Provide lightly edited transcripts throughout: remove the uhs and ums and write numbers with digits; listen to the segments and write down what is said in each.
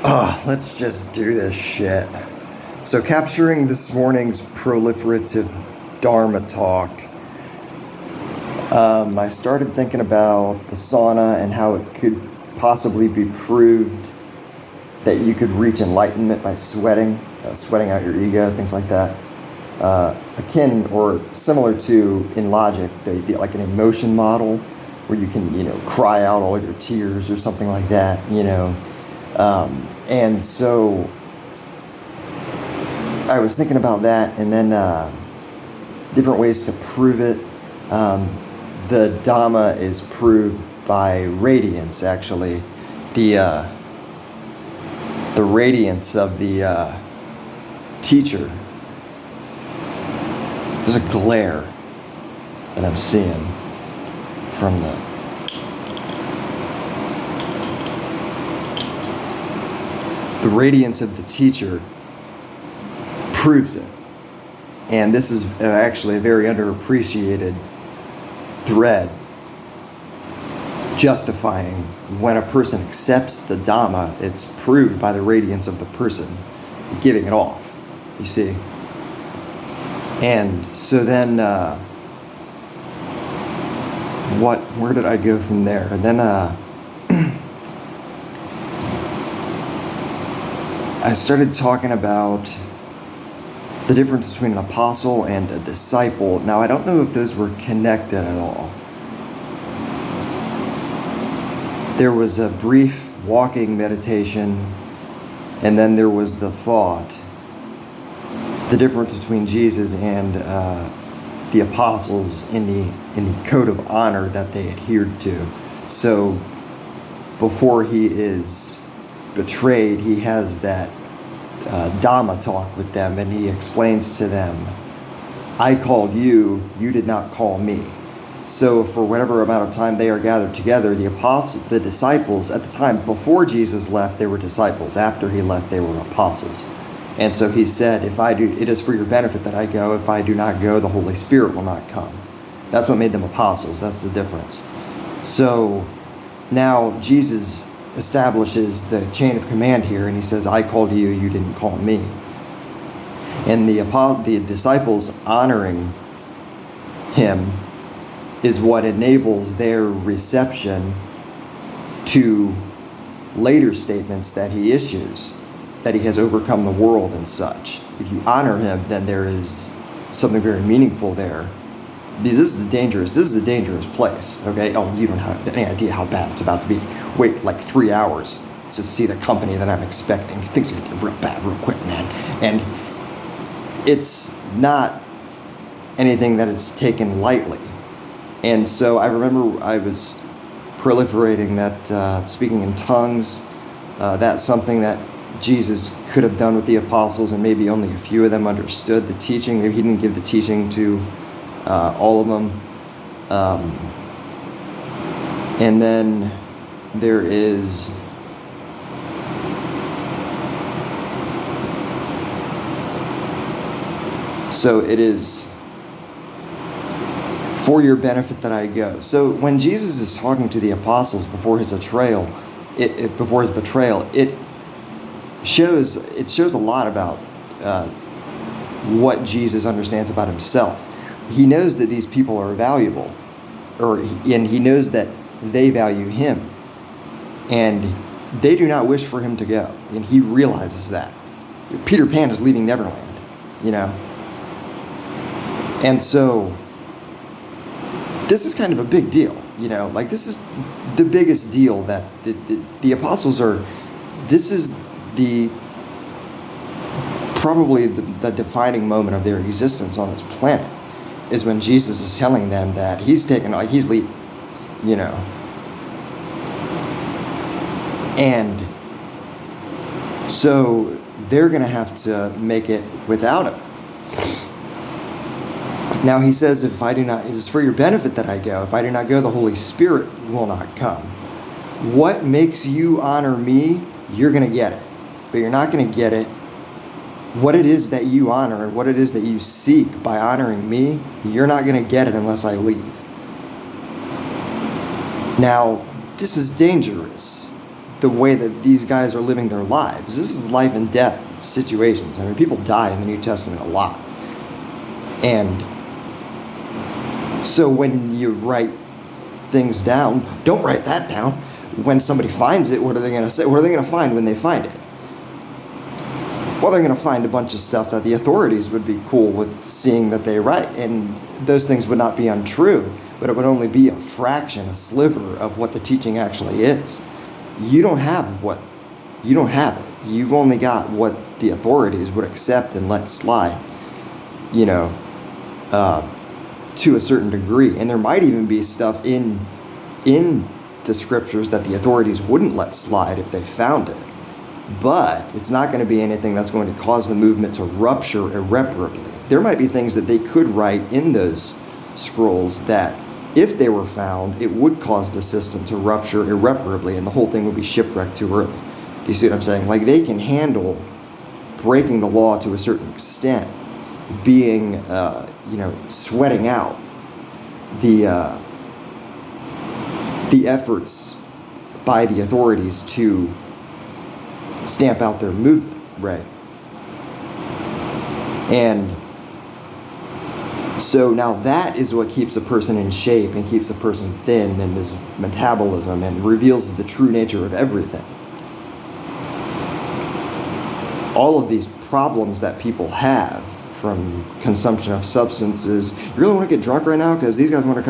Let's just do this shit. So, capturing this morning's proliferative Dharma talk, I started thinking about the sauna and how it could possibly be proved that you could reach enlightenment by sweating out your ego, things like that. Akin or similar to, in logic, like an emotion model where you can, cry out all your tears or something like that, and so I was thinking about that, and then different ways to prove it. The Dhamma is proved by radiance, actually. The radiance of the teacher. There's a glare that I'm seeing from the radiance of the teacher proves it. And this is actually a very underappreciated thread justifying when a person accepts the Dhamma, it's proved by the radiance of the person giving it off, you see. And so then, where did I go from there? And then I started talking about the difference between an apostle and a disciple. Now, I don't know if those were connected at all. There was a brief walking meditation, and then there was the thought, the difference between Jesus and the apostles in the code of honor that they adhered to. So before he is betrayed, he has that Dhamma talk with them, and he explains to them, I called you, you did not call me. So for whatever amount of time they are gathered together, the disciples, at the time before Jesus left, they were disciples. After he left, they were apostles. And so he said, it is for your benefit that I go. If I do not go, the Holy Spirit will not come. That's what made them apostles. That's the difference. So now Jesus establishes the chain of command here, and he says, I called you, you didn't call me. And the disciples honoring him is what enables their reception to later statements that he issues, that he has overcome the world and such. If you honor him, then there is something very meaningful there. This is a dangerous place, okay? Oh, you don't have any idea how bad it's about to be. Wait like 3 hours to see the company that I'm expecting. Things are gonna get real bad real quick, man. And it's not anything that is taken lightly. And so I remember I was proliferating that speaking in tongues. That's something that Jesus could have done with the apostles, and maybe only a few of them understood the teaching. Maybe he didn't give the teaching to all of them. And then there is so it is for your benefit that I go. So when Jesus is talking to the apostles before his betrayal, it shows a lot about what Jesus understands about himself. He knows that these people are valuable, and he knows that they value him, and they do not wish for him to go, and he realizes that. Peter Pan is leaving Neverland, and so this is kind of a big deal, like this is the biggest deal that the apostles are. This is probably the defining moment of their existence on this planet, is when Jesus is telling them that he's leaving, and so they're going to have to make it without him. Now he says, it is for your benefit that I go. If I do not go, the Holy Spirit will not come. What makes you honor me, you're going to get it. But you're not going to get it. What it is that you honor and what it is that you seek by honoring me, you're not going to get it unless I leave. Now, this is dangerous. the way that these guys are living their lives. This is life and death situations. I mean, people die in the New Testament a lot. And so when you write things down, don't write that down. When somebody finds it, what are they going to say? What are they going to find when they find it? Well, they're going to find a bunch of stuff that the authorities would be cool with seeing that they write. And those things would not be untrue, but it would only be a fraction, a sliver of what the teaching actually is. You don't have it. You've only got what the authorities would accept and let slide, to a certain degree. And there might even be stuff in the scriptures that the authorities wouldn't let slide if they found it. But it's not going to be anything that's going to cause the movement to rupture irreparably. There might be things that they could write in those scrolls that, if they were found, it would cause the system to rupture irreparably, and the whole thing would be shipwrecked too early. Do you see what I'm saying? Like, they can handle breaking the law to a certain extent, being, sweating out the efforts by the authorities to stamp out their movement, right? And so now that is what keeps a person in shape and keeps a person thin, and his metabolism, and reveals the true nature of everything. All of these problems that people have from consumption of substances. You really want to get drunk right now? Because these guys want to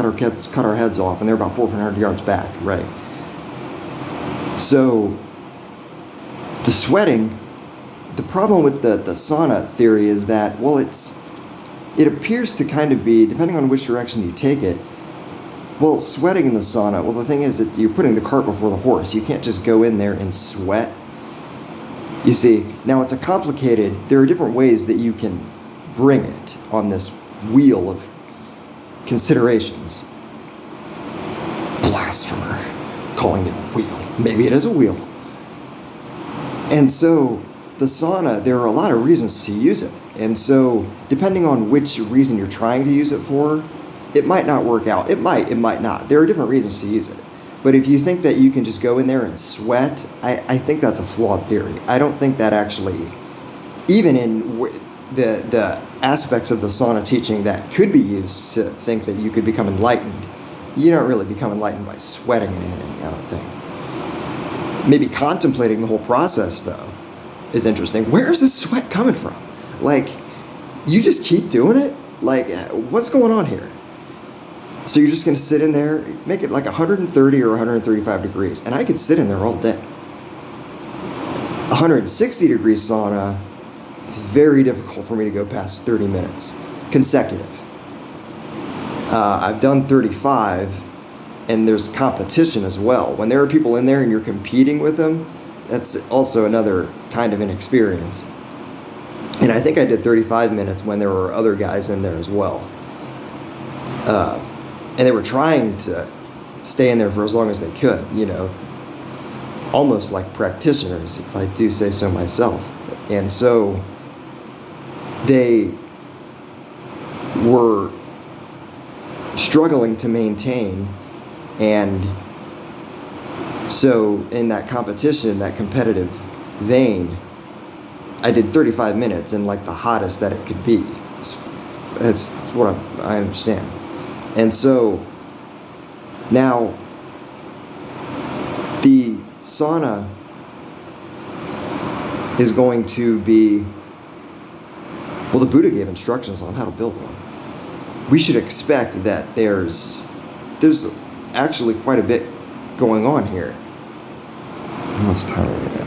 cut our heads off, and they're about 400 yards back, right? So the sweating, the problem with the sauna theory is that, well, it appears to kind of be, depending on which direction you take it, well, sweating in the sauna, well, the thing is that you're putting the cart before the horse. You can't just go in there and sweat. You see, now there are different ways that you can bring it on this wheel of considerations. Blasphemer, calling it a wheel. Maybe it is a wheel. And so the sauna, there are a lot of reasons to use it. And so depending on which reason you're trying to use it for, it might not work out. It might not. There are different reasons to use it. But if you think that you can just go in there and sweat, I think that's a flawed theory. I don't think that actually, even in the aspects of the sauna teaching that could be used to think that you could become enlightened, you don't really become enlightened by sweating anything, I don't think. Maybe contemplating the whole process, though, is interesting. Where is this sweat coming from? Like, you just keep doing it? Like, what's going on here? So you're just going to sit in there, make it like 130 or 135 degrees, and I could sit in there all day. 160 degree sauna, it's very difficult for me to go past 30 minutes consecutive. I've done 35, and there's competition as well. When there are people in there and you're competing with them, that's also another kind of an experience. And I think I did 35 minutes when there were other guys in there as well. And they were trying to stay in there for as long as they could, almost like practitioners, if I do say so myself. And so they were struggling to maintain, and so in that competition, that competitive vein, I did 35 minutes in like the hottest that it could be. It's what I understand. And so now the sauna is going to be, well, the Buddha gave instructions on how to build one. We should expect that there's actually quite a bit going on here. How much time are we at?